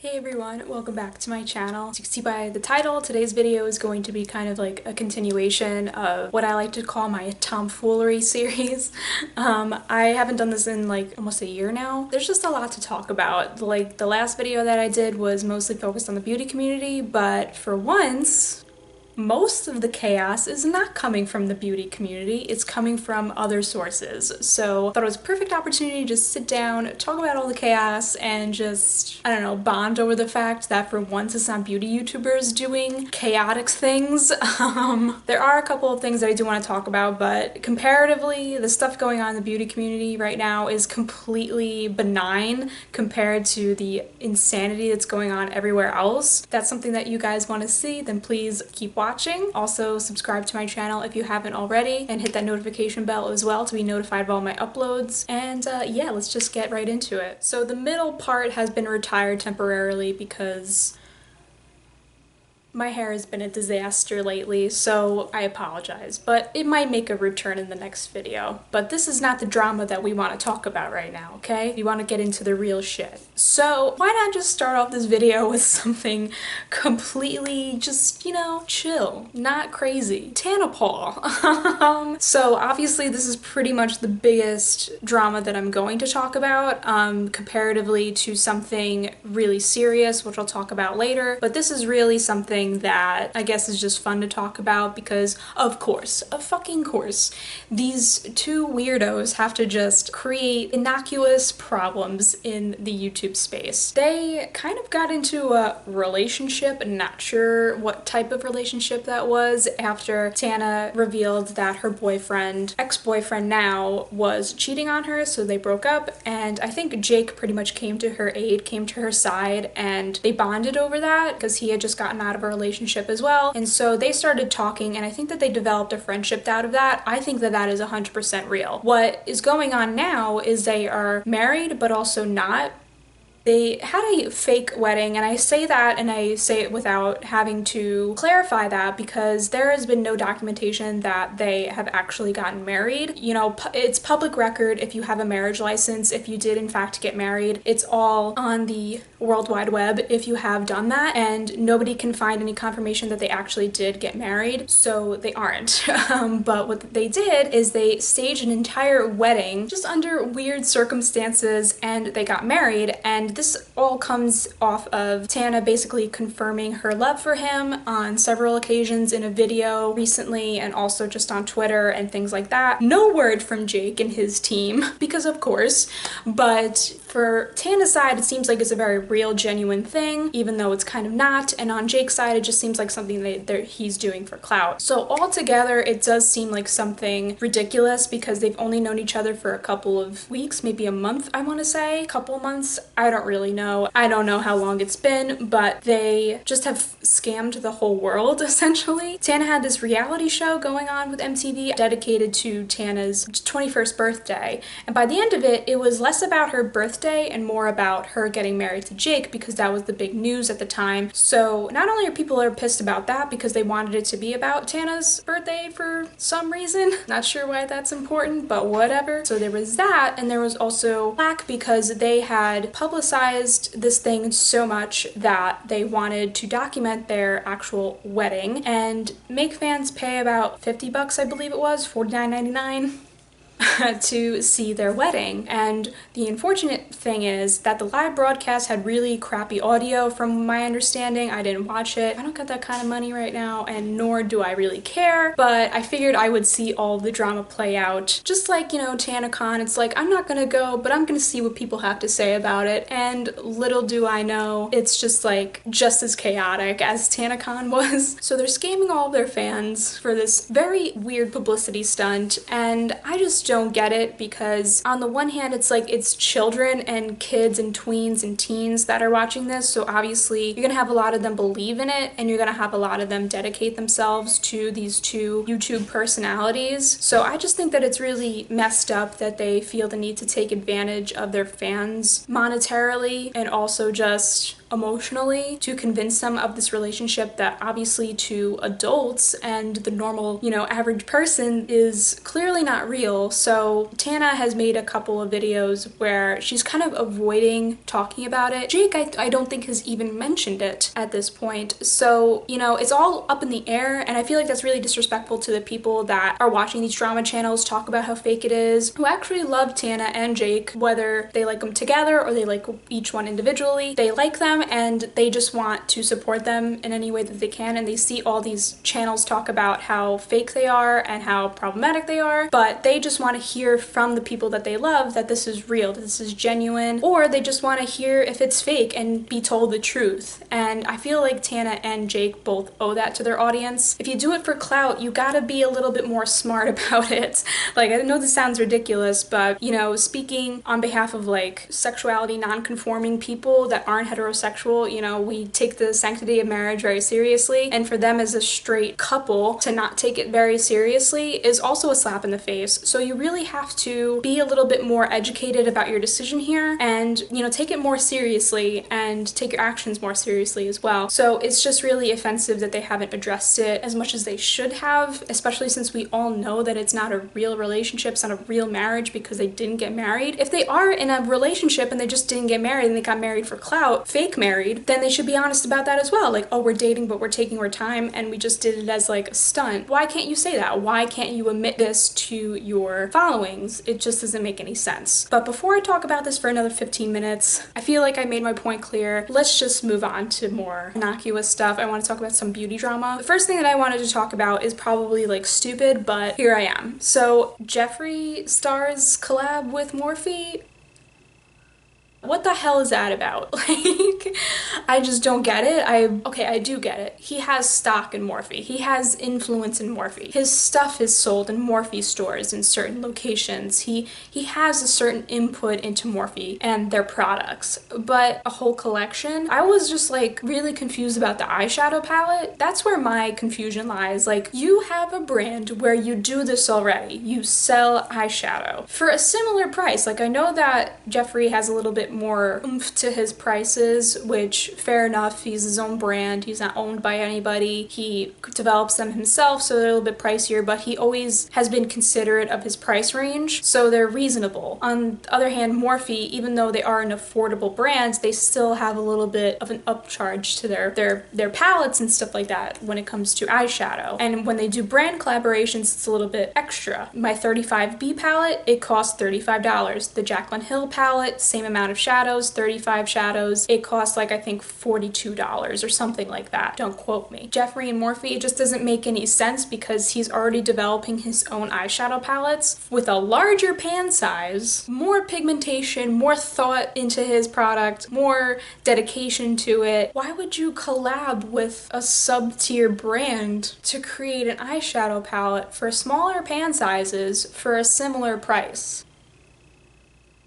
Hey everyone, welcome back to my channel. As you can see by the title, today's video is going to be kind of like a continuation of what I like to call my tomfoolery series. I haven't done this in like almost a year now. There's just a lot to talk about. Like the last video that I did was mostly focused on the beauty community, but for once, most of the chaos is not coming from the beauty community, it's coming from other sources. So I thought it was a perfect opportunity to just sit down, talk about all the chaos, and just, I don't know, bond over the fact that for once it's not beauty YouTubers doing chaotic things. There are a couple of things that I do want to talk about, but comparatively, the stuff going on in the beauty community right now is completely benign compared to the insanity that's going on everywhere else. If that's something that you guys want to see, then please keep watching. Also, subscribe to my channel if you haven't already, and hit that notification bell as well to be notified of all my uploads. And yeah, let's just get right into it. So the middle part has been retired temporarily because my hair has been a disaster lately, so I apologize, but it might make a return in the next video. But this is not the drama that we want to talk about right now, okay? We want to get into the real shit. So why not just start off this video with something completely just, you know, chill, not crazy. Tana-Paul. So obviously this is pretty much the biggest drama that I'm going to talk about, comparatively to something really serious, which I'll talk about later. But this is really something that I guess is just fun to talk about because, of course, these two weirdos have to just create innocuous problems in the YouTube space. They kind of got into a relationship, not sure what type of relationship that was, after Tana revealed that her boyfriend, ex-boyfriend now, was cheating on her, so they broke up, and I think Jake pretty much came to her aid, came to her side, and they bonded over that because he had just gotten out of a relationship as well, and so they started talking, and I think that they developed a friendship out of that. I think that that is 100% real. What is going on now is they are married but also not. They had a fake wedding, and I say that and I say it without having to clarify that because there has been no documentation that they have actually gotten married. You know, it's public record if you have a marriage license, if you did in fact get married. It's all on the World Wide Web if you have done that, and nobody can find any confirmation that they actually did get married, so they aren't. But what they did is they staged an entire wedding just under weird circumstances, and they got married, and this all comes off of Tana basically confirming her love for him on several occasions in a video recently, and also just on Twitter and things like that. No word from Jake and his team, because of course, but for Tana's side it seems like it's a very real, genuine thing, even though it's kind of not, and on Jake's side it just seems like something that he's doing for clout. So altogether it does seem like something ridiculous because they've only known each other for a couple of weeks, maybe a month, I want to say, a couple months, I don't really know. I don't know how long it's been, but they just have scammed the whole world essentially. Tana had this reality show going on with MTV dedicated to Tana's 21st birthday, and by the end of it, it was less about her birthday and more about her getting married to Jake because that was the big news at the time. So not only are people pissed about that because they wanted it to be about Tana's birthday for some reason, not sure why that's important, but whatever. So there was that, and there was also flack because they had publicized this thing so much that they wanted to document their actual wedding and make fans pay about 50 bucks, I believe it was, $49.99. to see their wedding. And the unfortunate thing is that the live broadcast had really crappy audio from my understanding. I didn't watch it. I don't got that kind of money right now, and nor do I really care, but I figured I would see all the drama play out. Just like, you know, TanaCon, it's like, I'm not gonna go, but I'm gonna see what people have to say about it, and little do I know, it's just like, just as chaotic as TanaCon was. So they're scamming all of their fans for this very weird publicity stunt, and I just don't get it because on the one hand it's like it's children and kids and tweens and teens that are watching this, so obviously you're gonna have a lot of them believe in it and you're gonna have a lot of them dedicate themselves to these two YouTube personalities. So I just think that it's really messed up that they feel the need to take advantage of their fans monetarily and also just emotionally to convince them of this relationship that obviously to adults and the normal, you know, average person is clearly not real. So Tana has made a couple of videos where she's kind of avoiding talking about it. Jake, I don't think has even mentioned it at this point. So, you know, it's all up in the air, and I feel like that's really disrespectful to the people that are watching these drama channels talk about how fake it is, who actually love Tana and Jake, whether they like them together or they like each one individually. They like them and they just want to support them in any way that they can, and they see all these channels talk about how fake they are and how problematic they are, but they just want to hear from the people that they love that this is real, that this is genuine, or they just want to hear if it's fake and be told the truth. And I feel like Tana and Jake both owe that to their audience. If you do it for clout, you gotta be a little bit more smart about it. Like, I know this sounds ridiculous, but, you know, speaking on behalf of like sexuality non-conforming people that aren't heterosexual, you know, we take the sanctity of marriage very seriously, and for them as a straight couple to not take it very seriously is also a slap in the face. So you really have to be a little bit more educated about your decision here and, you know, take it more seriously and take your actions more seriously as well. So it's just really offensive that they haven't addressed it as much as they should have, especially since we all know that it's not a real relationship, it's not a real marriage because they didn't get married. If they are in a relationship and they just didn't get married and they got married for clout, fake married, then they should be honest about that as well. Like, oh, we're dating but we're taking our time and we just did it as like a stunt. Why can't you say that? Why can't you admit this to your followings? It just doesn't make any sense. But before I talk about this for another 15 minutes, I feel like I made my point clear. Let's just move on to more innocuous stuff. I want to talk about some beauty drama. The first thing that I wanted to talk about is probably like stupid, but here I am. So Jeffree Star's collab with Morphe. What the hell is that about? Like, I just don't get it. I do get it. He has stock in Morphe. He has influence in Morphe. His stuff is sold in Morphe stores in certain locations. He has a certain input into Morphe and their products. But a whole collection? I was just like really confused about the eyeshadow palette. That's where my confusion lies. Like, you have a brand where you do this already. You sell eyeshadow for a similar price. Like, I know that Jeffree has a little bit more oomph to his prices, which fair enough, he's his own brand, he's not owned by anybody, he develops them himself, so they're a little bit pricier, but he always has been considerate of his price range, so they're reasonable. On the other hand, Morphe, even though they are an affordable brand, they still have a little bit of an upcharge to their palettes and stuff like that when it comes to eyeshadow. And when they do brand collaborations, it's a little bit extra. My 35B palette, it costs $35. The Jaclyn Hill palette, same amount of shadows, 35 shadows, it costs like I think $42 or something like that. Don't quote me. Jeffree and Morphe, it just doesn't make any sense because he's already developing his own eyeshadow palettes with a larger pan size, more pigmentation, more thought into his product, more dedication to it. Why would you collab with a sub-tier brand to create an eyeshadow palette for smaller pan sizes for a similar price?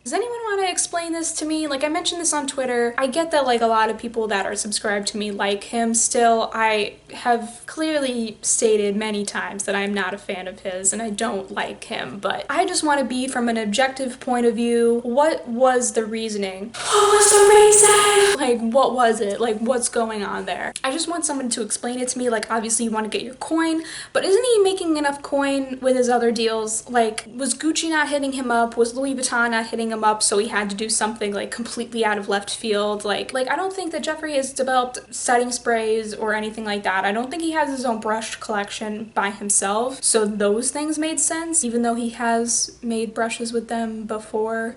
Does anyone want to explain this to me? Like, I mentioned this on Twitter. I get that like a lot of people that are subscribed to me like him still. I have clearly stated many times that I'm not a fan of his and I don't like him, but I just want to be from an objective point of view. What was the reasoning? What was the reason? Like, what was it? Like, what's going on there? I just want someone to explain it to me. Like, obviously you want to get your coin, but isn't he making enough coin with his other deals? Like, was Gucci not hitting him up? Was Louis Vuitton not hitting him up, so he had to do something like completely out of left field? Like I don't think that Jeffree has developed setting sprays or anything like that. I don't think he has his own brush collection by himself, so those things made sense, even though he has made brushes with them before.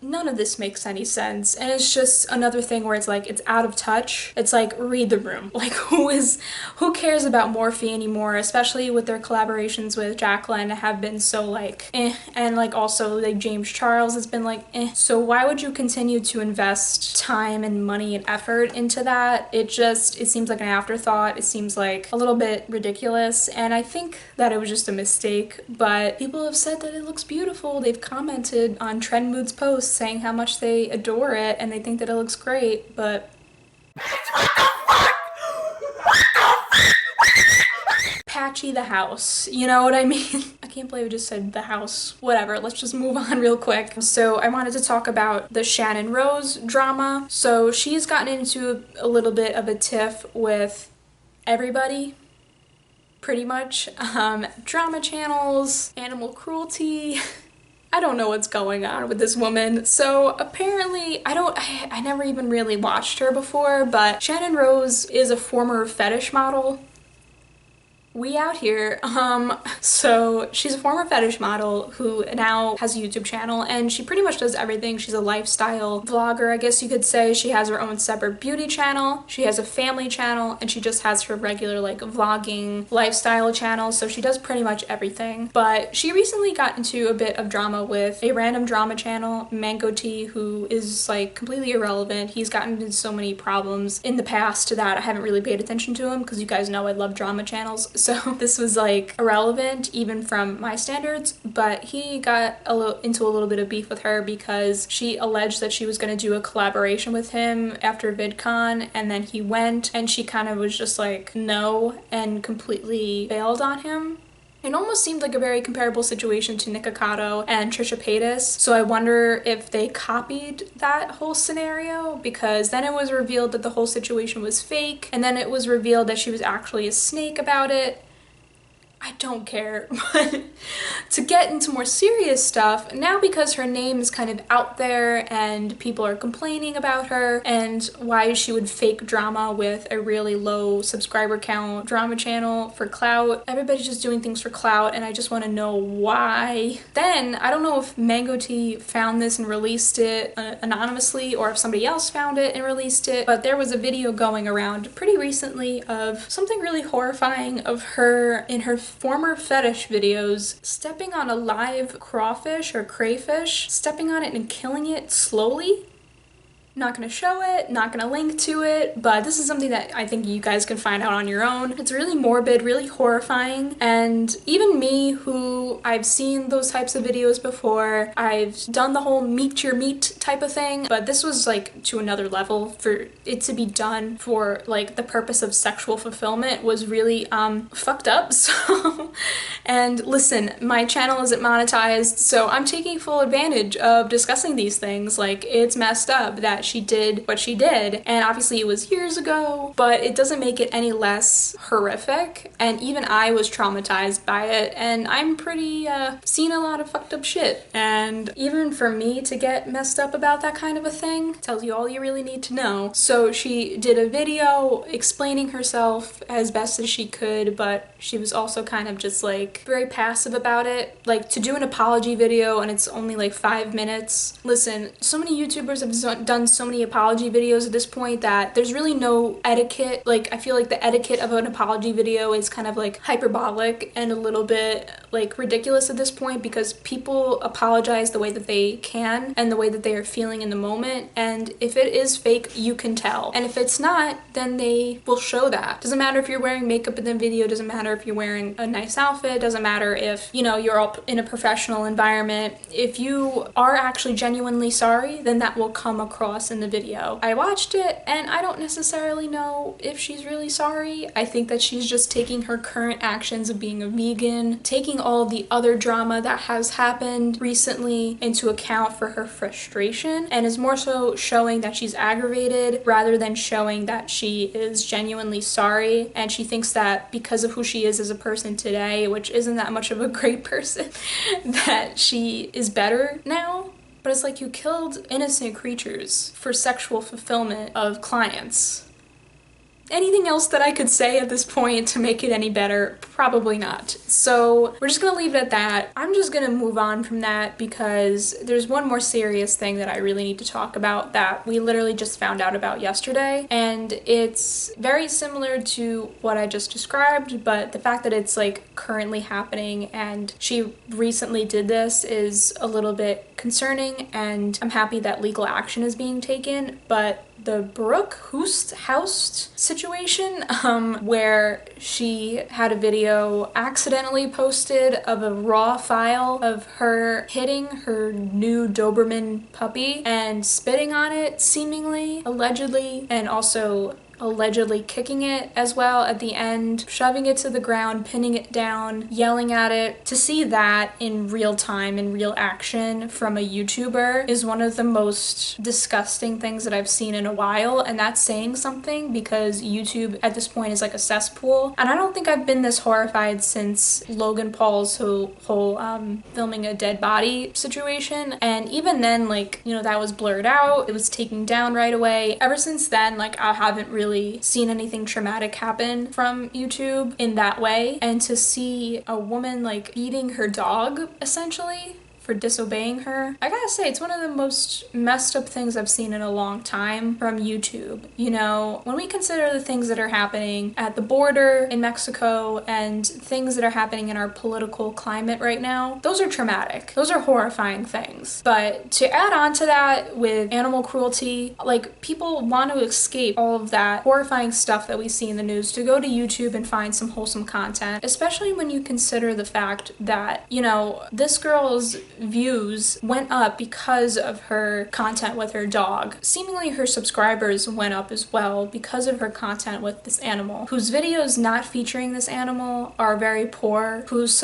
None of this makes any sense, and it's just another thing where it's like it's out of touch. It's like, read the room. Like, who cares about Morphe anymore, especially with their collaborations with Jaclyn have been so like and like also like James Charles has been like so why would you continue to invest time and money and effort into that? It seems like an afterthought. It seems like a little bit ridiculous, and I think that it was just a mistake, but people have said that it looks beautiful. They've commented on Trend Mood's posts saying how much they adore it and they think that it looks great, but Patchy the house, you know what I mean? I can't believe I just said the house. Whatever, let's just move on real quick. So I wanted to talk about the Shannon Rose drama. So she's gotten into a little bit of a tiff with everybody, pretty much. Drama channels, animal cruelty. I don't know what's going on with this woman. So apparently, I never even really watched her before, but Shannon Rose is a former fetish model. We out here. So she's a former fetish model who now has a YouTube channel, and she pretty much does everything. She's a lifestyle vlogger, I guess you could say. She has her own separate beauty channel, she has a family channel, and she just has her regular like vlogging lifestyle channel. So she does pretty much everything. But she recently got into a bit of drama with a random drama channel, Mango Tea, who is like completely irrelevant. He's gotten into so many problems in the past that I haven't really paid attention to him, because you guys know I love drama channels. So this was like irrelevant even from my standards, but he got into a little bit of beef with her because she alleged that she was going to do a collaboration with him after VidCon, and then he went and she kind of was just like no and completely bailed on him. It almost seemed like a very comparable situation to Nikocado and Trisha Paytas, so I wonder if they copied that whole scenario, because then it was revealed that the whole situation was fake, and then it was revealed that she was actually a snake about it. I don't care. But to get into more serious stuff, now because her name is kind of out there and people are complaining about her and why she would fake drama with a really low subscriber count drama channel for clout. Everybody's just doing things for clout, and I just want to know why. Then, I don't know if Mango Tea found this and released it anonymously, or if somebody else found it and released it, but there was a video going around pretty recently of something really horrifying of her in her former fetish videos stepping on a live crawfish or crayfish, stepping on it and killing it slowly. Not gonna show it, not gonna link to it, but this is something that I think you guys can find out on your own. It's really morbid, really horrifying, and even me, who I've seen those types of videos before, I've done the whole meet your meat type of thing, but this was like to another level. For it to be done for like the purpose of sexual fulfillment was really fucked up. So, and listen, my channel isn't monetized, so I'm taking full advantage of discussing these things. Like, it's messed up that she did what she did, and obviously it was years ago, but it doesn't make it any less horrific, and even I was traumatized by it, and I'm pretty seen a lot of fucked up shit, and even for me to get messed up about that kind of a thing tells you all you really need to know. So she did a video explaining herself as best as she could, but she was also kind of just like very passive about it. Like, to do an apology video and it's only like 5 minutes. Listen, so many YouTubers have done so many apology videos at this point that there's really no etiquette. Like, I feel like the etiquette of an apology video is kind of like hyperbolic and a little bit like ridiculous at this point, because people apologize the way that they can and the way that they are feeling in the moment, and if it is fake, you can tell, and if it's not, then they will show that. Doesn't matter if you're wearing makeup in the video, doesn't matter if you're wearing a nice outfit, doesn't matter if, you know, you're up in a professional environment. If you are actually genuinely sorry, then that will come across in the video. I watched it and I don't necessarily know if she's really sorry. I think that she's just taking her current actions of being a vegan, taking all the other drama that has happened recently into account for her frustration, and is more so showing that she's aggravated rather than showing that she is genuinely sorry, and she thinks that because of who she is as a person today, which isn't that much of a great person, that she is better now. But it's like, you killed innocent creatures for sexual fulfillment of clients. Anything else that I could say at this point to make it any better? Probably not. So we're just gonna leave it at that. I'm just gonna move on from that because there's one more serious thing that I really need to talk about that we literally just found out about yesterday, and it's very similar to what I just described, but the fact that it's like currently happening and she recently did this is a little bit concerning, and I'm happy that legal action is being taken. But the Brooke Houts situation, where she had a video accidentally posted of a raw file of her hitting her new Doberman puppy and spitting on it, seemingly, allegedly, and also allegedly kicking it as well at the end, shoving it to the ground, pinning it down, yelling at it. To see that in real time, in real action from a YouTuber is one of the most disgusting things that I've seen in a while, and that's saying something because YouTube at this point is like a cesspool. And I don't think I've been this horrified since Logan Paul's whole filming a dead body situation. And even then, like, you know, that was blurred out, it was taken down right away. Ever since then, like, I haven't really seen anything traumatic happen from YouTube in that way. And to see a woman like beating her dog essentially for disobeying her, I gotta say, it's one of the most messed up things I've seen in a long time from YouTube. You know, when we consider the things that are happening at the border in Mexico and things that are happening in our political climate right now, those are traumatic. Those are horrifying things. But to add on to that with animal cruelty, like, people want to escape all of that horrifying stuff that we see in the news to go to YouTube and find some wholesome content, especially when you consider the fact that, you know, this girl's views went up because of her content with her dog. Seemingly her subscribers went up as well because of her content with this animal, whose videos not featuring this animal are very poor, whose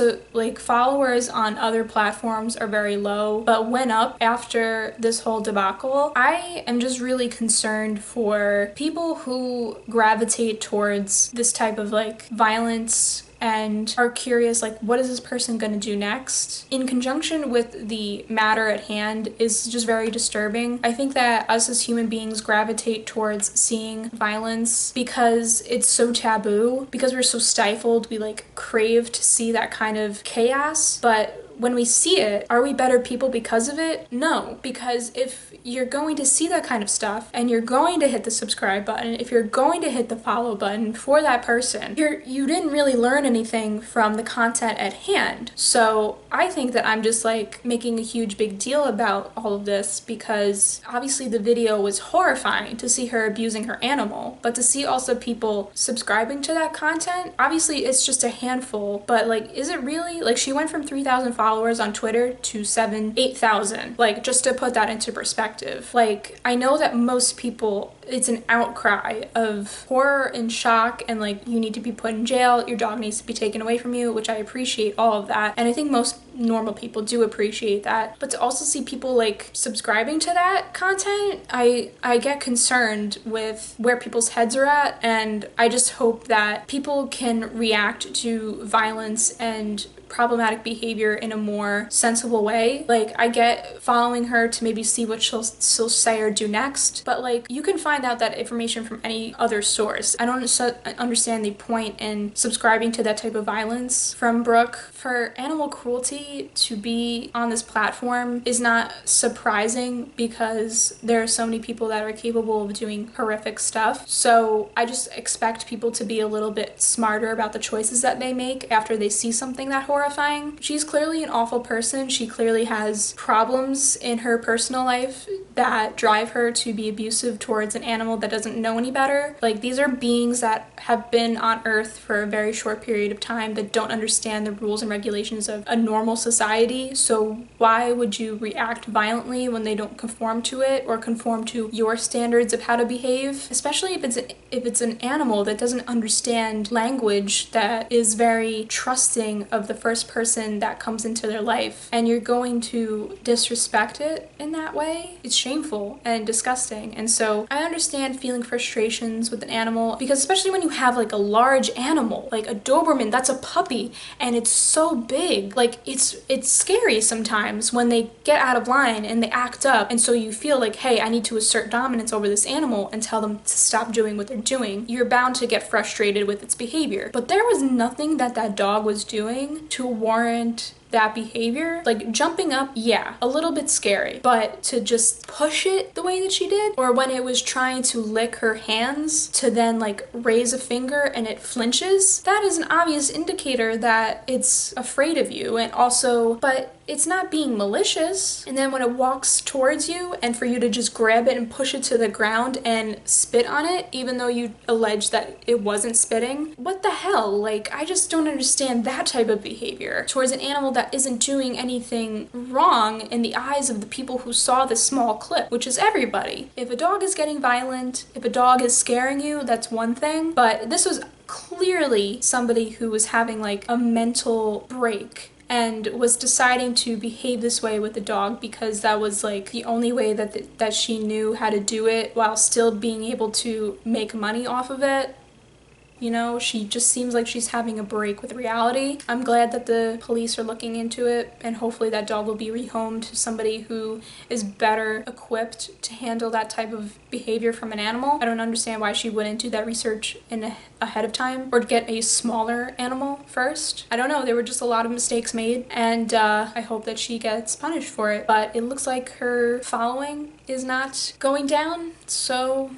followers on other platforms are very low, but went up after this whole debacle. I am just really concerned for people who gravitate towards this type of like violence and are curious, like, what is this person going to do next? In conjunction with the matter at hand is just very disturbing. I think that us as human beings gravitate towards seeing violence because it's so taboo, because we're so stifled, we like crave to see that kind of chaos. But when we see it, are we better people because of it? No, because if you're going to see that kind of stuff and you're going to hit the subscribe button, if you're going to hit the follow button for that person, you didn't really learn anything from the content at hand. So I think that I'm just like making a huge big deal about all of this because obviously the video was horrifying to see her abusing her animal, but to see also people subscribing to that content, obviously it's just a handful, but like, is it really? Like, she went from 3,000 followers on Twitter to 8,000, like, just to put that into perspective. Like, I know that most people, it's an outcry of horror and shock and like, you need to be put in jail, your dog needs to be taken away from you, which I appreciate all of that, and I think most normal people do appreciate that. But to also see people like subscribing to that content, I get concerned with where people's heads are at, and I just hope that people can react to violence and problematic behavior in a more sensible way. Like, I get following her to maybe see what she'll say or do next, but like, you can find out that information from any other source. I don't understand the point in subscribing to that type of violence from Brooke. For animal cruelty to be on this platform is not surprising because there are so many people that are capable of doing horrific stuff. So I just expect people to be a little bit smarter about the choices that they make after they see something that horrifying. She's clearly an awful person. She clearly has problems in her personal life that drive her to be abusive towards an animal that doesn't know any better. Like, these are beings that have been on Earth for a very short period of time that don't understand the rules and regulations of a normal society. So why would you react violently when they don't conform to it or conform to your standards of how to behave? Especially if it's an animal that doesn't understand language, that is very trusting of the first person that comes into their life, and you're going to disrespect it in that way. It's shameful and disgusting. And so I understand feeling frustrations with an animal, because especially when you have like a large animal, like a Doberman, that's a puppy, and it's so big, like it's scary sometimes when they get out of line and they act up, and so you feel like, hey, I need to assert dominance over this animal and tell them to stop doing what they're doing. You're bound to get frustrated with its behavior. But there was nothing that dog was doing to warrant that behavior. Like, jumping up, yeah, a little bit scary, but to just push it the way that she did, or when it was trying to lick her hands to then like raise a finger and it flinches, that is an obvious indicator that it's afraid of you. And also, but it's not being malicious. And then when it walks towards you, and for you to just grab it and push it to the ground and spit on it, even though you allege that it wasn't spitting, what the hell? Like, I just don't understand that type of behavior towards an animal that that isn't doing anything wrong in the eyes of the people who saw this small clip, which is everybody. If a dog is getting violent, if a dog is scaring you, that's one thing, but this was clearly somebody who was having like a mental break and was deciding to behave this way with the dog because that was like the only way that she knew how to do it while still being able to make money off of it. You know, she just seems like she's having a break with reality. I'm glad that the police are looking into it, and hopefully that dog will be rehomed to somebody who is better equipped to handle that type of behavior from an animal. I don't understand why she wouldn't do that research ahead of time or get a smaller animal first. I don't know, there were just a lot of mistakes made, and I hope that she gets punished for it. But it looks like her following is not going down, so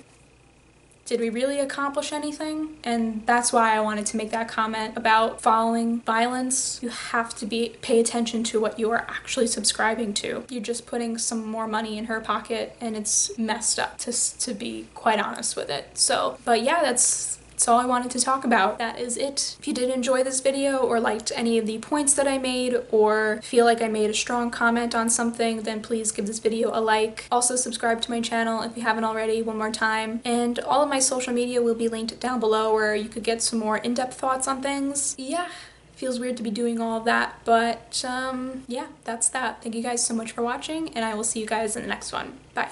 did we really accomplish anything? And that's why I wanted to make that comment about following violence. You have to pay attention to what you are actually subscribing to. You're just putting some more money in her pocket, and it's messed up, to be quite honest with it. So, but yeah, that's all I wanted to talk about. That is it. If you did enjoy this video or liked any of the points that I made or feel like I made a strong comment on something, then please give this video a like. Also subscribe to my channel if you haven't already one more time. And all of my social media will be linked down below where you could get some more in-depth thoughts on things. Yeah. Feels weird to be doing all of that, but yeah, that's that. Thank you guys so much for watching, and I will see you guys in the next one. Bye.